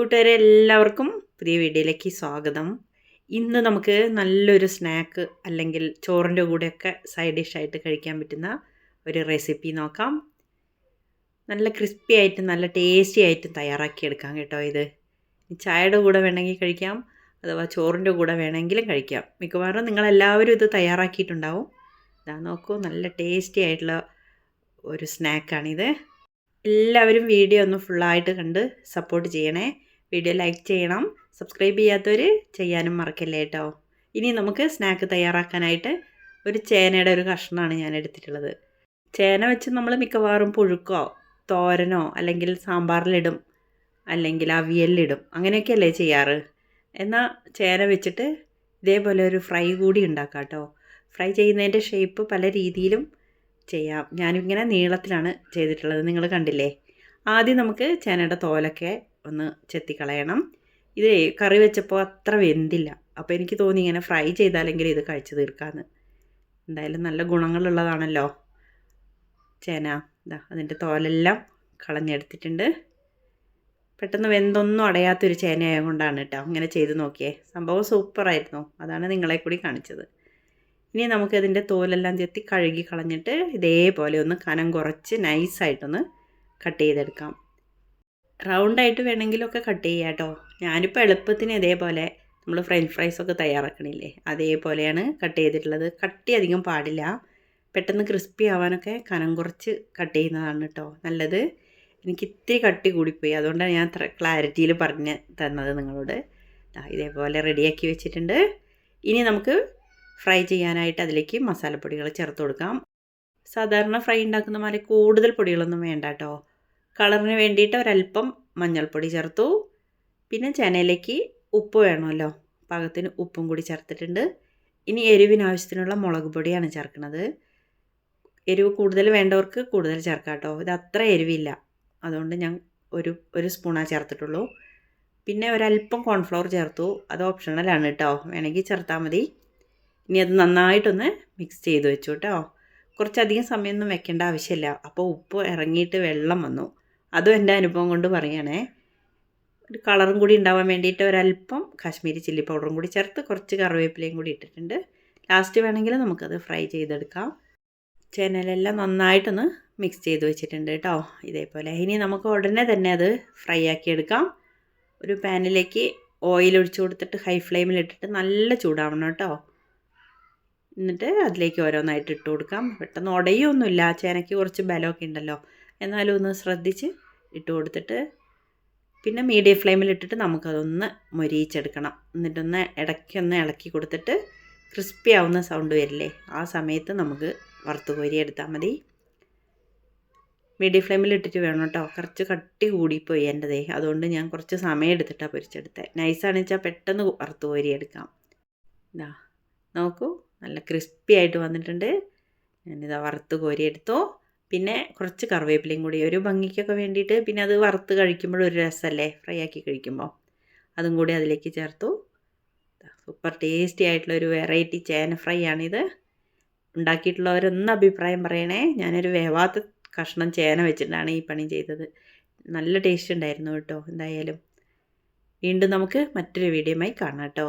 കൂട്ടുകാരെ എല്ലാവർക്കും പുതിയ വീഡിയോയിലേക്ക് സ്വാഗതം. ഇന്ന് നമുക്ക് നല്ലൊരു സ്നാക്ക് അല്ലെങ്കിൽ ചോറിൻ്റെ കൂടെയൊക്കെ സൈഡ് ഡിഷായിട്ട് കഴിക്കാൻ പറ്റുന്ന ഒരു റെസിപ്പി നോക്കാം. നല്ല ക്രിസ്പി ആയിട്ട് നല്ല ടേസ്റ്റി ആയിട്ട് തയ്യാറാക്കിയെടുക്കാം കേട്ടോ. ഇത് ചായയുടെ കൂടെ വേണമെങ്കിൽ കഴിക്കാം, അഥവാ ചോറിൻ്റെ കൂടെ വേണമെങ്കിലും കഴിക്കാം. മിക്കവാറും നിങ്ങളെല്ലാവരും ഇത് തയ്യാറാക്കിയിട്ടുണ്ടാവും. ഇതാ നോക്കൂ, നല്ല ടേസ്റ്റി ആയിട്ടുള്ള ഒരു സ്നാക്കാണിത്. എല്ലാവരും വീഡിയോ ഒന്ന് ഫുള്ളായിട്ട് കണ്ട് സപ്പോർട്ട് ചെയ്യണേ. വീഡിയോ ലൈക്ക് ചെയ്യണം, സബ്സ്ക്രൈബ് ചെയ്യാത്തവർ ചെയ്യാനും മറക്കല്ലേ കേട്ടോ. ഇനി നമുക്ക് സ്നാക്ക് തയ്യാറാക്കാനായിട്ട് ഒരു ചേനയുടെ ഒരു കഷ്ണമാണ് ഞാൻ എടുത്തിട്ടുള്ളത്. ചേന വെച്ച് നമ്മൾ മിക്കവാറും പുഴുക്കോ തോരനോ അല്ലെങ്കിൽ സാമ്പാറിലിടും, അല്ലെങ്കിൽ അവിയലിലിടും, അങ്ങനെയൊക്കെയല്ലേ ചെയ്യാറ്. എന്നാൽ ചേന വെച്ചിട്ട് ഇതേപോലെ ഒരു ഫ്രൈ കൂടി ഉണ്ടാക്കാം കേട്ടോ. ഫ്രൈ ചെയ്യുന്നതിൻ്റെ ഷേപ്പ് പല രീതിയിലും ചെയ്യാം. ഞാനിങ്ങനെ നീളത്തിലാണ് ചെയ്തിട്ടുള്ളത്, നിങ്ങൾ കണ്ടില്ലേ. ആദ്യം നമുക്ക് ചേനയുടെ തോലൊക്കെ ഒന്ന് ചെത്തിക്കളയണം. ഇത് കറി വെച്ചപ്പോൾ അത്ര വെന്തില്ല, അപ്പോൾ എനിക്ക് തോന്നി ഇങ്ങനെ ഫ്രൈ ചെയ്താലെങ്കിലും ഇത് കഴിച്ച് തീർക്കാമെന്ന്. എന്തായാലും നല്ല ഗുണങ്ങളുള്ളതാണല്ലോ ചേന. അതിൻ്റെ തോലെല്ലാം കളഞ്ഞെടുത്തിട്ടുണ്ട്. പെട്ടെന്ന് വെന്തൊന്നും അടയാത്തൊരു ചേനയായത് കൊണ്ടാണ് കേട്ടോ അങ്ങനെ ചെയ്ത് നോക്കിയേ. സംഭവം സൂപ്പറായിരുന്നു, അതാണ് നിങ്ങളെ കൂടി കാണിച്ചത്. ഇനി നമുക്കതിൻ്റെ തോലെല്ലാം ചെത്തി കഴുകി കളഞ്ഞിട്ട് ഇതേപോലെ ഒന്ന് കനം കുറച്ച് നൈസായിട്ടൊന്ന് കട്ട് ചെയ്തെടുക്കാം. റൗണ്ടായിട്ട് വേണമെങ്കിലൊക്കെ കട്ട് ചെയ്യാം കേട്ടോ. ഞാനിപ്പോൾ എളുപ്പത്തിന് ഇതേപോലെ നമ്മൾ ഫ്രഞ്ച് ഫ്രൈസൊക്കെ തയ്യാറാക്കണില്ലേ, അതേപോലെയാണ് കട്ട് ചെയ്തിട്ടുള്ളത്. കട്ടി അധികം പാടില്ല, പെട്ടെന്ന് ക്രിസ്പി ആവാനൊക്കെ കനം കുറച്ച് കട്ട് ചെയ്യുന്നതാണ് കേട്ടോ നല്ലത്. എനിക്ക് ഇത്തിരി കട്ടി കൂടിപ്പോയി, അതുകൊണ്ടാണ് ഞാൻ ക്ലാരിറ്റിയിൽ പറഞ്ഞ് തന്നത് നിങ്ങളോട്. ഇതേപോലെ റെഡിയാക്കി വെച്ചിട്ടുണ്ട്. ഇനി നമുക്ക് ഫ്രൈ ചെയ്യാനായിട്ട് അതിലേക്ക് മസാലപ്പൊടികൾ ചേർത്ത് കൊടുക്കാം. സാധാരണ ഫ്രൈ ഉണ്ടാക്കുന്ന മാതിരി കൂടുതൽ പൊടികളൊന്നും വേണ്ട കേട്ടോ. കളറിന് വേണ്ടിയിട്ട് ഒരല്പം മഞ്ഞൾപ്പൊടി ചേർത്തു. പിന്നെ ചേനയിലേക്ക് ഉപ്പ് വേണമല്ലോ, പാകത്തിന് ഉപ്പും കൂടി ചേർത്തിട്ടുണ്ട്. ഇനി എരിവിനാവശ്യത്തിനുള്ള മുളക് പൊടിയാണ് ചേർക്കുന്നത്. എരിവ് കൂടുതൽ വേണ്ടവർക്ക് കൂടുതൽ ചേർക്കാം കേട്ടോ. ഇത് അത്ര എരിവില്ല, അതുകൊണ്ട് ഞാൻ ഒരു സ്പൂണാണ് ചേർത്തിട്ടുള്ളൂ. പിന്നെ ഒരല്പം കോൺഫ്ലവർ ചേർത്തു, അത് ഓപ്ഷണലാണ് കേട്ടോ, വേണമെങ്കിൽ ചേർത്താൽ മതി. ഇനി അത് നന്നായിട്ടൊന്ന് മിക്സ് ചെയ്ത് വെച്ചു കേട്ടോ. കുറച്ചധികം സമയമൊന്നും വെക്കേണ്ട ആവശ്യമില്ല. അപ്പോൾ ഉപ്പ് ഇറങ്ങിയിട്ട് വെള്ളം വന്നു, അതും എൻ്റെ അനുഭവം കൊണ്ട് പറയണേ. ഒരു കളറും കൂടി ഉണ്ടാവാൻ വേണ്ടിയിട്ട് ഒരല്പം കാശ്മീരി ചില്ലി പൗഡറും കൂടി ചേർത്ത് കുറച്ച് കറിവേപ്പിലയും കൂടി ഇട്ടിട്ടുണ്ട്. ലാസ്റ്റ് വേണമെങ്കിൽ നമുക്കത് ഫ്രൈ ചെയ്തെടുക്കാം. ചേനലെല്ലാം നന്നായിട്ടൊന്ന് മിക്സ് ചെയ്ത് വെച്ചിട്ടുണ്ട് കേട്ടോ ഇതേപോലെ. ഇനി നമുക്ക് ഉടനെ തന്നെ അത് ഫ്രൈ ആക്കി എടുക്കാം. ഒരു പാനിലേക്ക് ഓയിൽ ഒഴിച്ച് കൊടുത്തിട്ട് ഹൈ ഫ്ലെയിമിലിട്ടിട്ട് നല്ല ചൂടാവണം കേട്ടോ. എന്നിട്ട് അതിലേക്ക് ഓരോന്നായിട്ട് ഇട്ട് കൊടുക്കാം. പെട്ടെന്ന് ഉടയൊന്നുമില്ല, ചേനയ്ക്ക് കുറച്ച് ബലമൊക്കെ ഉണ്ടല്ലോ, എന്നാലും ഒന്ന് ശ്രദ്ധിച്ച് ഇട്ട് കൊടുത്തിട്ട് പിന്നെ മീഡിയം ഫ്ലെയിമിലിട്ടിട്ട് നമുക്കതൊന്ന് മൊരിയിച്ചെടുക്കണം. എന്നിട്ടൊന്ന് ഇടയ്ക്കൊന്ന് ഇളക്കി കൊടുത്തിട്ട് ക്രിസ്പി ആവുന്ന സൗണ്ട് വരില്ലേ, ആ സമയത്ത് നമുക്ക് വറുത്ത് കോരി എടുത്താൽ മതി. മീഡിയം ഫ്ലെയിമിലിട്ടിട്ട് വേണം കേട്ടോ. കുറച്ച് കട്ടി കൂടിപ്പോയി എൻ്റെതേ, അതുകൊണ്ട് ഞാൻ കുറച്ച് സമയം എടുത്തിട്ടാണ് പൊരിച്ചെടുത്തത്. നൈസാണെന്ന് വെച്ചാൽ പെട്ടെന്ന് വറുത്ത് കോരിയെടുക്കാം. നോക്കൂ, നല്ല ക്രിസ്പി ആയിട്ട് വന്നിട്ടുണ്ട്. ഞാനിതാ വറുത്ത് കോരിയെടുത്തു. പിന്നെ കുറച്ച് കറിവേപ്പിലയും കൂടി ഒരു ഭംഗിക്കൊക്കെ വേണ്ടിയിട്ട്, പിന്നെ അത് വറുത്ത് കഴിക്കുമ്പോൾ ഒരു രസമല്ലേ ഫ്രൈ ആക്കി കഴിക്കുമ്പോൾ, അതും കൂടി അതിലേക്ക് ചേർത്തു. സൂപ്പർ ടേസ്റ്റി ആയിട്ടുള്ള ഒരു വെറൈറ്റി ചേന ഫ്രൈ ആണിത്. ഉണ്ടാക്കിയിട്ടുള്ളവരൊന്ന് അഭിപ്രായം പറയണേ. ഞാനൊരു വേവാത്ത കഷ്ണം ചേന വെച്ചിട്ടാണ് ഈ പണി ചെയ്തത്. നല്ല ടേസ്റ്റ് ഉണ്ടായിരുന്നു കേട്ടോ. എന്തായാലും വീണ്ടും നമുക്ക് മറ്റൊരു വീഡിയോയുമായി കാണാം കേട്ടോ.